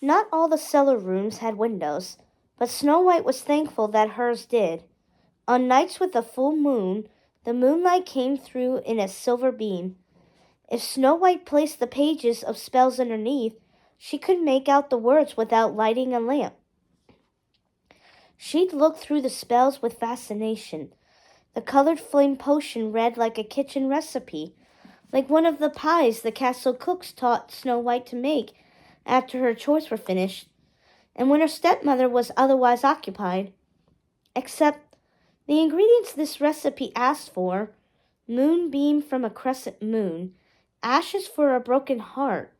Not all the cellar rooms had windows, but Snow White was thankful that hers did. On nights with a full moon, the moonlight came through in a silver beam. If Snow White placed the pages of spells underneath, she could make out the words without lighting a lamp. She'd look through the spells with fascination. The colored flame potion read like a kitchen recipe, like one of the pies the castle cooks taught Snow White to make after her chores were finished, and when her stepmother was otherwise occupied. Except the ingredients this recipe asked for: moonbeam from a crescent moon, ashes for a broken heart,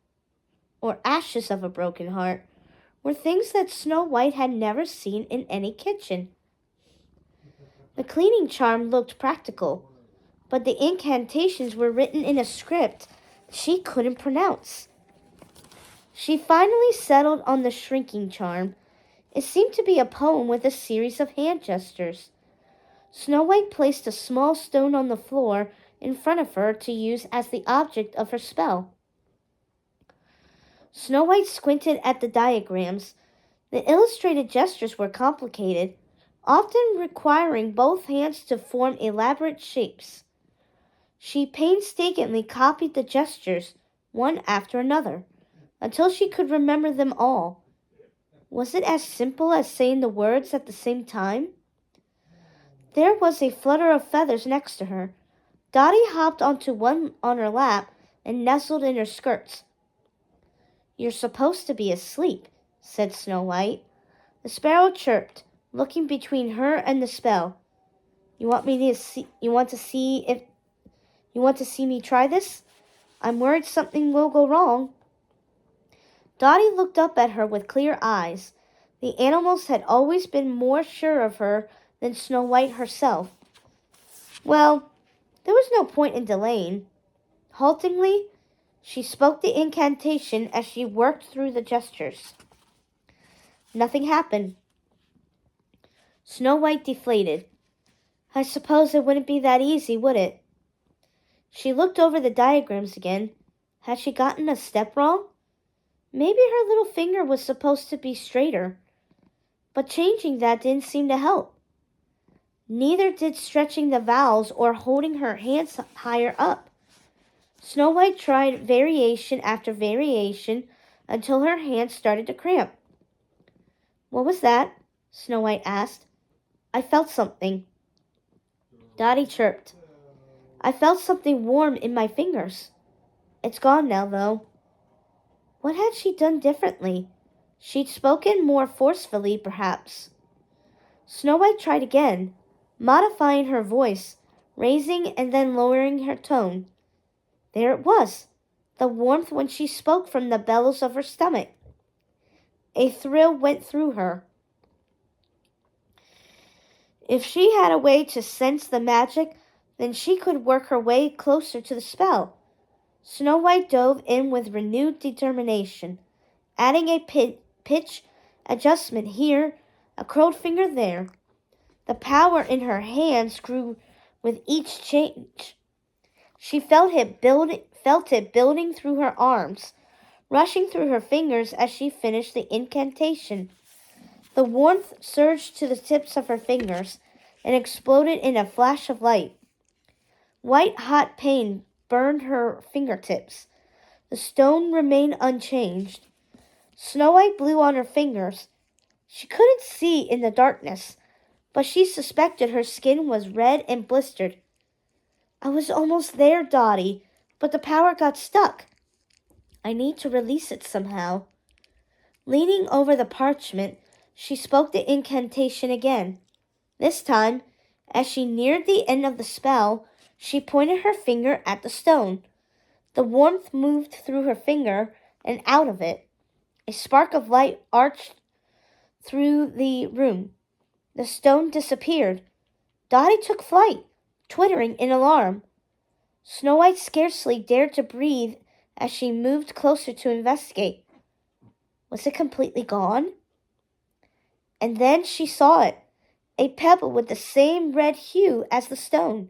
or ashes of a broken heart, were things that Snow White had never seen in any kitchen. The cleaning charm looked practical, but the incantations were written in a script she couldn't pronounce. She finally settled on the shrinking charm. It seemed to be a poem with a series of hand gestures. Snow White placed a small stone on the floor in front of her to use as the object of her spell. Snow White squinted at the diagrams. The illustrated gestures were complicated, often requiring both hands to form elaborate shapes. She painstakingly copied the gestures, one after another, until she could remember them all. Was it as simple as saying the words at the same time? There was a flutter of feathers next to her. Dotty hopped onto one on her lap and nestled in her skirts. "You're supposed to be asleep," said Snow White. The sparrow chirped, looking between her and the spell. You want to see me try this? I'm worried something will go wrong." Dotty looked up at her with clear eyes. The animals had always been more sure of her than Snow White herself. Well, there was no point in delaying. Haltingly, she spoke the incantation as she worked through the gestures. Nothing happened. Snow White deflated. I suppose it wouldn't be that easy, would it? She looked over the diagrams again. Had she gotten a step wrong? Maybe her little finger was supposed to be straighter, but changing that didn't seem to help. Neither did stretching the vowels or holding her hands higher up. Snow White tried variation after variation until her hands started to cramp. What was that? Snow White asked. I felt something. Dotty chirped. I felt something warm in my fingers. It's gone now, though. What had she done differently? She'd spoken more forcefully, perhaps. Snow White tried again, modifying her voice, raising and then lowering her tone. There it was, the warmth when she spoke from the bellows of her stomach. A thrill went through her. If she had a way to sense the magic, then she could work her way closer to the spell. Snow White dove in with renewed determination, adding a pitch adjustment here, a curled finger there. The power in her hands grew with each change. She felt it building through her arms, rushing through her fingers as she finished the incantation. The warmth surged to the tips of her fingers and exploded in a flash of light. White-hot pain burned her fingertips. The stone remained unchanged. Snow White blew on her fingers. She couldn't see in the darkness, but she suspected her skin was red and blistered. I was almost there, Dotty, but the power got stuck. I need to release it somehow. Leaning over the parchment, she spoke the incantation again. This time, as she neared the end of the spell, she pointed her finger at the stone. The warmth moved through her finger and out of it. A spark of light arched through the room. The stone disappeared. Dotty took flight, twittering in alarm. Snow White scarcely dared to breathe as she moved closer to investigate. Was it completely gone? And then she saw it, a pebble with the same red hue as the stone,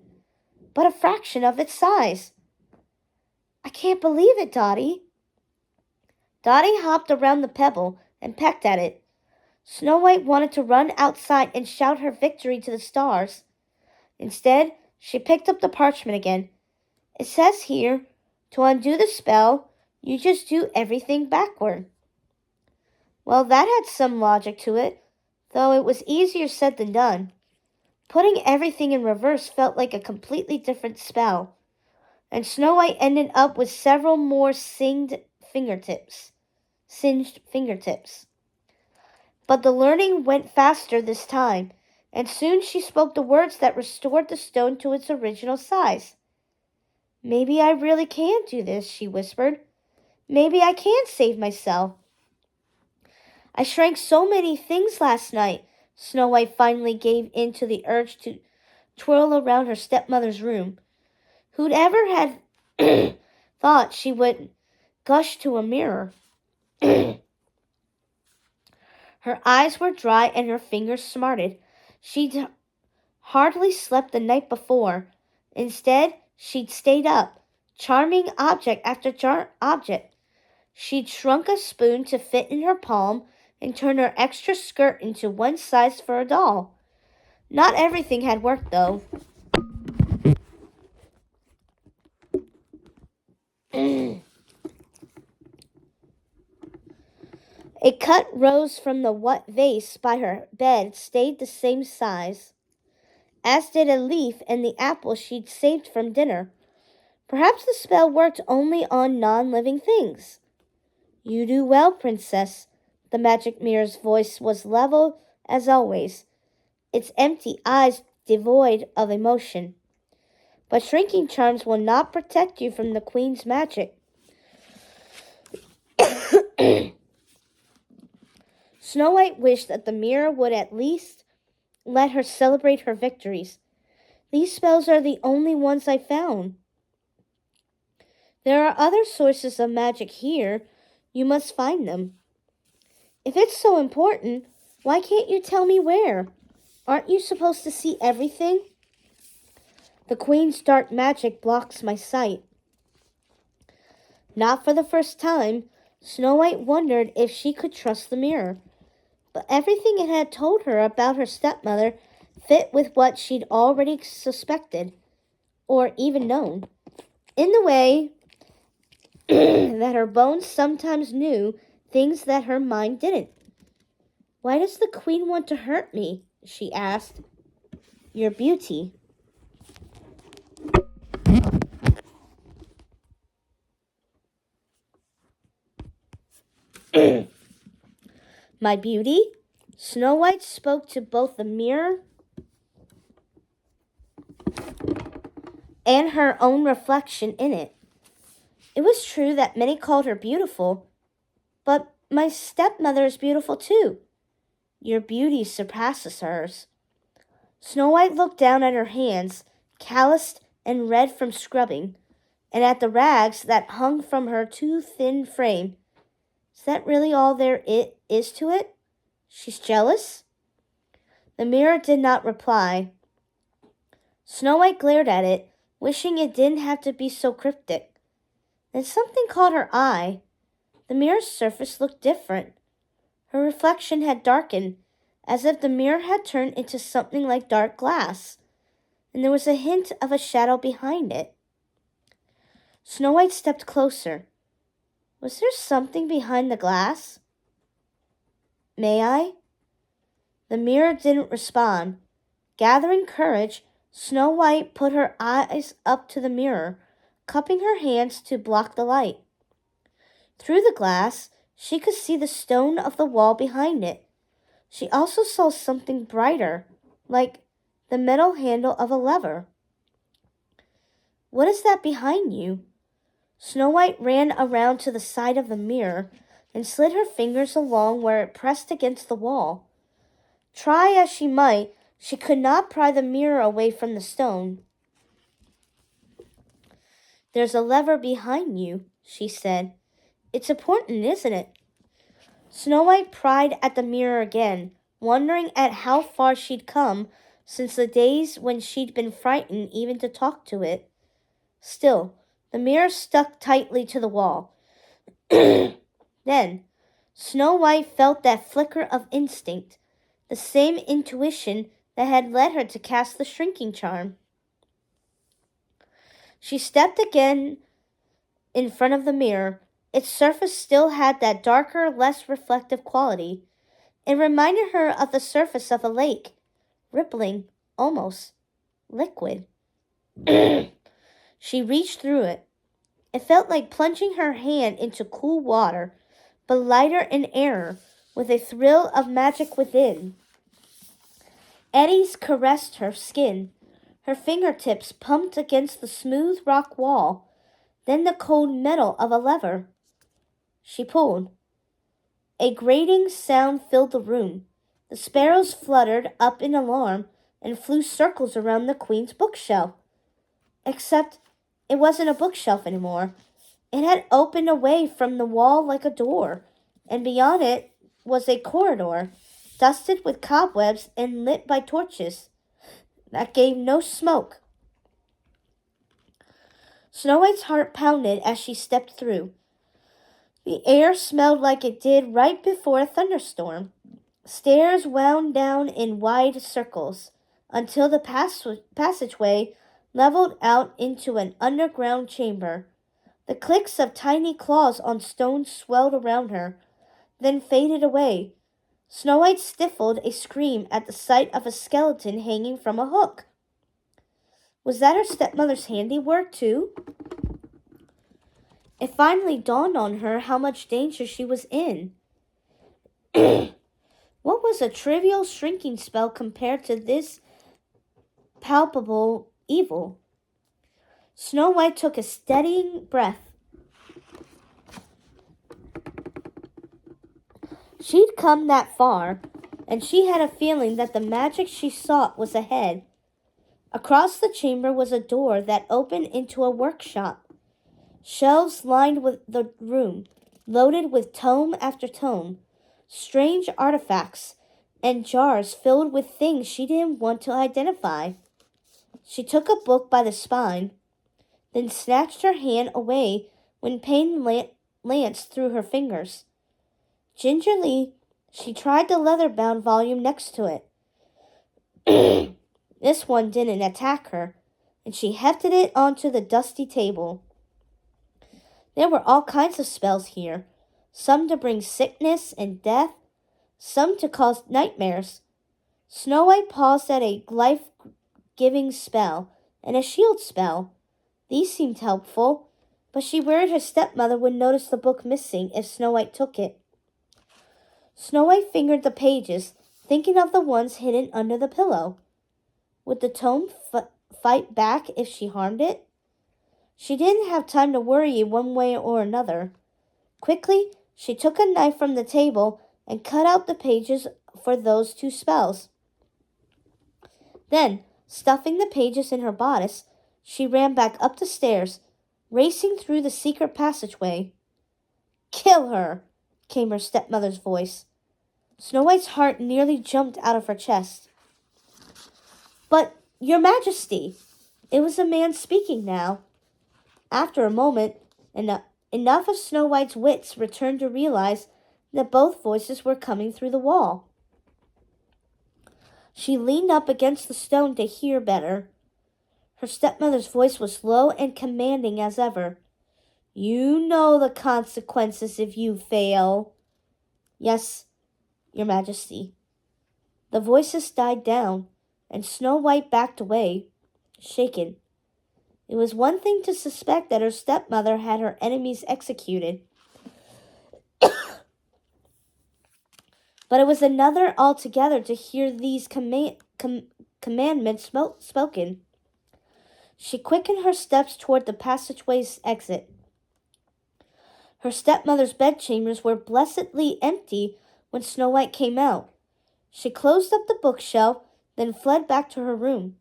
but a fraction of its size. I can't believe it, Dotty. Dotty hopped around the pebble and pecked at it. Snow White wanted to run outside and shout her victory to the stars. Instead, she picked up the parchment again. It says here, to undo the spell, you just do everything backward. Well, that had some logic to it, though it was easier said than done. Putting everything in reverse felt like a completely different spell, and Snow White ended up with several more singed fingertips. But the learning went faster this time, and soon she spoke the words that restored the stone to its original size. Maybe I really can do this, she whispered. Maybe I can save myself. I shrank so many things last night. Snow White finally gave in to the urge to twirl around her stepmother's room. Who'd ever had thought she would gush to a mirror? Her eyes were dry and her fingers smarted. She'd hardly slept the night before. Instead, she'd stayed up, charming object after object. She'd shrunk a spoon to fit in her palm and turned her extra skirt into one size for a doll. Not everything had worked, though. A cut rose from the vase by her bed stayed the same size, as did a leaf and the apple she'd saved from dinner. Perhaps the spell worked only on non-living things. You do well, princess. The magic mirror's voice was level as always, its empty eyes devoid of emotion. But shrinking charms will not protect you from the queen's magic. Snow White wished that the mirror would at least let her celebrate her victories. These spells are the only ones I found. There are other sources of magic here. You must find them. If it's so important, why can't you tell me where? Aren't you supposed to see everything? The queen's dark magic blocks my sight. Not for the first time, Snow White wondered if she could trust the mirror. But everything it had told her about her stepmother fit with what she'd already suspected, or even known, in the way that her bones sometimes knew things that her mind didn't. Why does the queen want to hurt me? She asked. Your beauty. My beauty? Snow White spoke to both the mirror and her own reflection in it. It was true that many called her beautiful, but my stepmother is beautiful too. Your beauty surpasses hers. Snow White looked down at her hands, calloused and red from scrubbing, and at the rags that hung from her too thin frame. Is that really all there is to it? She's jealous? The mirror did not reply. Snow White glared at it, wishing it didn't have to be so cryptic. Then something caught her eye. The mirror's surface looked different. Her reflection had darkened, as if the mirror had turned into something like dark glass, and there was a hint of a shadow behind it. Snow White stepped closer. Was there something behind the glass? May I? The mirror didn't respond. Gathering courage, Snow White put her eyes up to the mirror, cupping her hands to block the light. Through the glass, she could see the stone of the wall behind it. She also saw something brighter, like the metal handle of a lever. What is that behind you? Snow White ran around to the side of the mirror and slid her fingers along where it pressed against the wall. Try as she might, she could not pry the mirror away from the stone. There's a lever behind you, she said. It's important, isn't it? Snow White pried at the mirror again, wondering at how far she'd come since the days when she'd been frightened even to talk to it. Still, the mirror stuck tightly to the wall. Then, Snow White felt that flicker of instinct, the same intuition that had led her to cast the shrinking charm. She stepped again in front of the mirror. Its surface still had that darker, less reflective quality. It reminded her of the surface of a lake, rippling, almost liquid. She reached through it. It felt like plunging her hand into cool water, but lighter and airer, with a thrill of magic within. Eddies caressed her skin. Her fingertips pumped against the smooth rock wall, then the cold metal of a lever. She pulled. A grating sound filled the room. The sparrows fluttered up in alarm and flew circles around the queen's bookshelf. Except it wasn't a bookshelf anymore. It had opened away from the wall like a door, and beyond it was a corridor, dusted with cobwebs and lit by torches that gave no smoke. Snow White's heart pounded as she stepped through. The air smelled like it did right before a thunderstorm. Stairs wound down in wide circles until the passageway leveled out into an underground chamber. The clicks of tiny claws on stone swelled around her, then faded away. Snow White stifled a scream at the sight of a skeleton hanging from a hook. Was that her stepmother's handiwork, too? It finally dawned on her how much danger she was in. What was a trivial shrinking spell compared to this palpable evil? Snow White took a steadying breath. She'd come that far, and she had a feeling that the magic she sought was ahead. Across the chamber was a door that opened into a workshop. Shelves lined with the room, loaded with tome after tome, strange artifacts, and jars filled with things she didn't want to identify. She took a book by the spine, then snatched her hand away when pain lanced through her fingers. Gingerly, she tried the leather-bound volume next to it. This one didn't attack her, and she hefted it onto the dusty table. There were all kinds of spells here, some to bring sickness and death, some to cause nightmares. Snow White paused at a life-giving spell and a shield spell. These seemed helpful, but she worried her stepmother would notice the book missing if Snow White took it. Snow White fingered the pages, thinking of the ones hidden under the pillow. Would the tome fight back if she harmed it? She didn't have time to worry one way or another. Quickly, she took a knife from the table and cut out the pages for those two spells. Then, stuffing the pages in her bodice, she ran back up the stairs, racing through the secret passageway. "Kill her!" came her stepmother's voice. Snow White's heart nearly jumped out of her chest. "But, Your Majesty!" It was a man speaking now. After a moment, enough of Snow White's wits returned to realize that both voices were coming through the wall. She leaned up against the stone to hear better. Her stepmother's voice was low and commanding as ever. "You know the consequences if you fail." "Yes, Your Majesty." The voices died down, and Snow White backed away, shaken. It was one thing to suspect that her stepmother had her enemies executed, but it was another altogether to hear these commandments spoken. She quickened her steps toward the passageway's exit. Her stepmother's bedchambers were blessedly empty when Snow White came out. She closed up the bookshelf, then fled back to her room.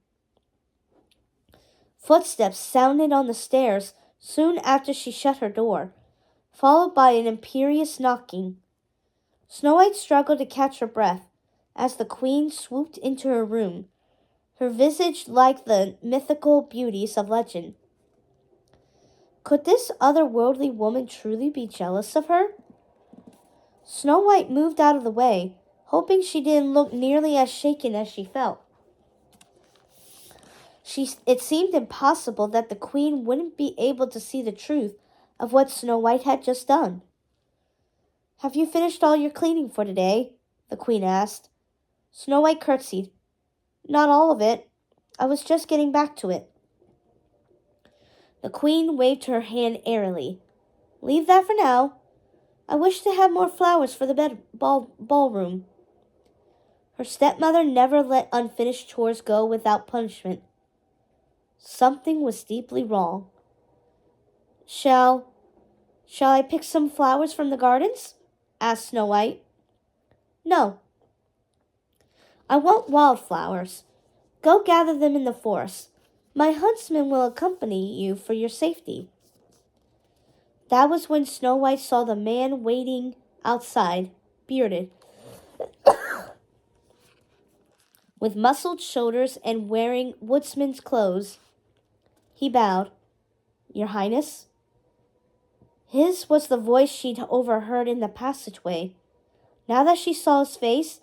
Footsteps sounded on the stairs soon after she shut her door, followed by an imperious knocking. Snow White struggled to catch her breath as the queen swooped into her room, her visage like the mythical beauties of legend. Could this otherworldly woman truly be jealous of her? Snow White moved out of the way, hoping she didn't look nearly as shaken as she felt. It seemed impossible that the queen wouldn't be able to see the truth of what Snow White had just done. "Have you finished all your cleaning for today?" the queen asked. Snow White curtsied. "Not all of it. I was just getting back to it." The queen waved her hand airily. "Leave that for now. I wish to have more flowers for the ballroom." Her stepmother never let unfinished chores go without punishment. Something was deeply wrong. Shall I pick some flowers from the gardens?" asked Snow White. "No. I want wildflowers. Go gather them in the forest. My huntsman will accompany you for your safety." That was when Snow White saw the man waiting outside, bearded, with muscled shoulders and wearing woodsman's clothes. He bowed. "Your Highness?" His was the voice she'd overheard in the passageway. Now that she saw his face,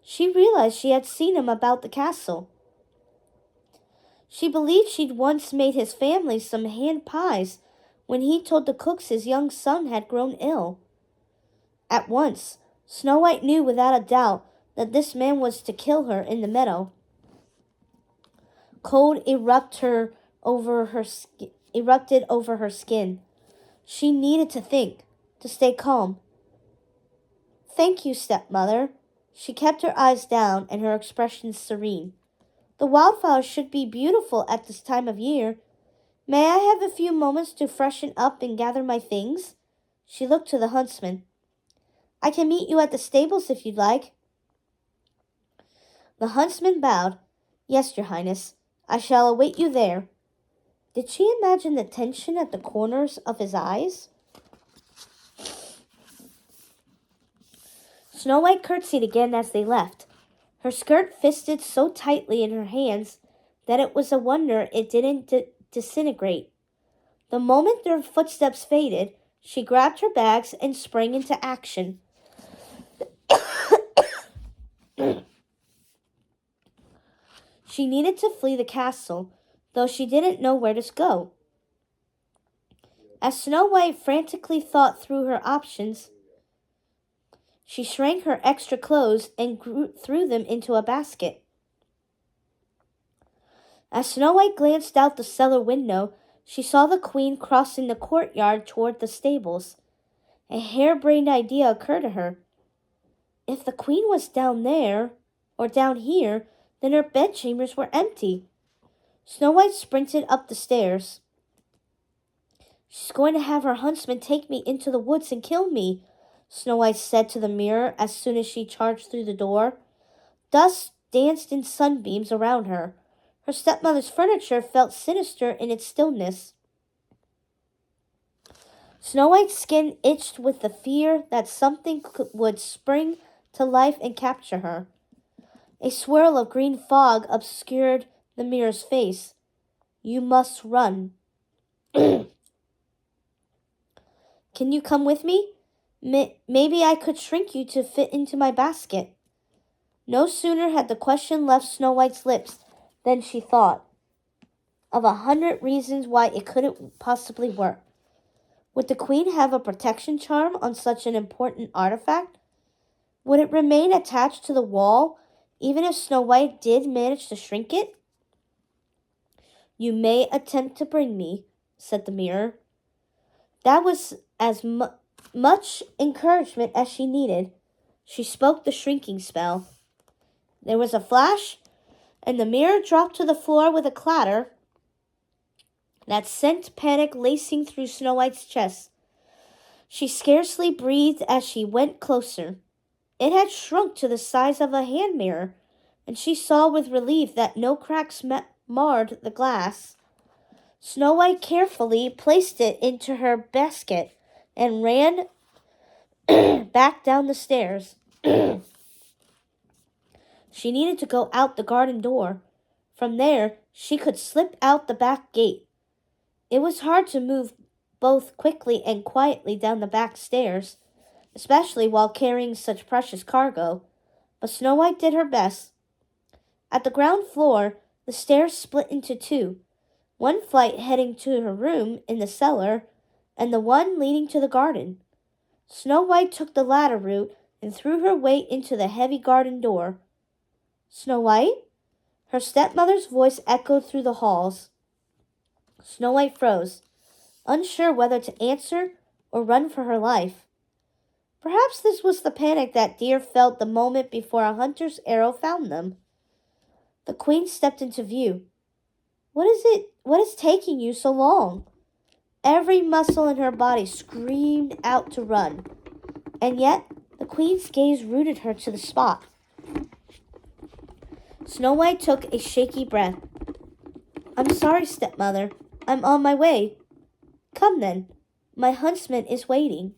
she realized she had seen him about the castle. She believed she'd once made his family some hand pies when he told the cooks his young son had grown ill. At once, Snow White knew without a doubt that this man was to kill her in the meadow. Cold erupted over her skin. She needed to think, to stay calm. "Thank you, stepmother." She kept her eyes down and her expression serene. "The wildflowers should be beautiful at this time of year. May I have a few moments to freshen up and gather my things?" She looked to the huntsman. "I can meet you at the stables if you'd like." The huntsman bowed. "Yes, your Highness. I shall await you there." Did she imagine the tension at the corners of his eyes? Snow White curtsied again as they left, her skirt fisted so tightly in her hands that it was a wonder it didn't disintegrate. The moment their footsteps faded, she grabbed her bags and sprang into action. She needed to flee the castle, though she didn't know where to go. As Snow White frantically thought through her options, she shrank her extra clothes and threw them into a basket. As Snow White glanced out the cellar window, she saw the queen crossing the courtyard toward the stables. A harebrained idea occurred to her. If the queen was down there, or down here, then her bedchambers were empty. Snow White sprinted up the stairs. "She's going to have her huntsman take me into the woods and kill me," Snow White said to the mirror as soon as she charged through the door. Dust danced in sunbeams around her. Her stepmother's furniture felt sinister in its stillness. Snow White's skin itched with the fear that something would spring to life and capture her. A swirl of green fog obscured the mirror's face. "You must run." "Can you come with me? Maybe I could shrink you to fit into my basket." No sooner had the question left Snow White's lips than she thought of 100 reasons why it couldn't possibly work. Would the queen have a protection charm on such an important artifact? Would it remain attached to the wall even if Snow White did manage to shrink it? "You may attempt to bring me," said the mirror. That was as much encouragement as she needed. She spoke the shrinking spell. There was a flash, and the mirror dropped to the floor with a clatter that sent panic lacing through Snow White's chest. She scarcely breathed as she went closer. It had shrunk to the size of a hand mirror, and she saw with relief that no cracks marred the glass. Snow White carefully placed it into her basket and ran back down the stairs. She needed to go out the garden door. From there, she could slip out the back gate. It was hard to move both quickly and quietly down the back stairs. especially while carrying such precious cargo, but Snow White did her best. At the ground floor, the stairs split into two, one flight heading to her room in the cellar, and the one leading to the garden. Snow White took the latter route and threw her weight into the heavy garden door. Snow White? Her stepmother's voice echoed through the halls. Snow White froze, unsure whether to answer or run for her life. Perhaps this was the panic that deer felt the moment before a hunter's arrow found them. The queen stepped into view. What is it? What is taking you so long? Every muscle in her body screamed out to run, and yet the queen's gaze rooted her to the spot. Snow White took a shaky breath. I'm sorry, stepmother. I'm on my way. Come then. My huntsman is waiting.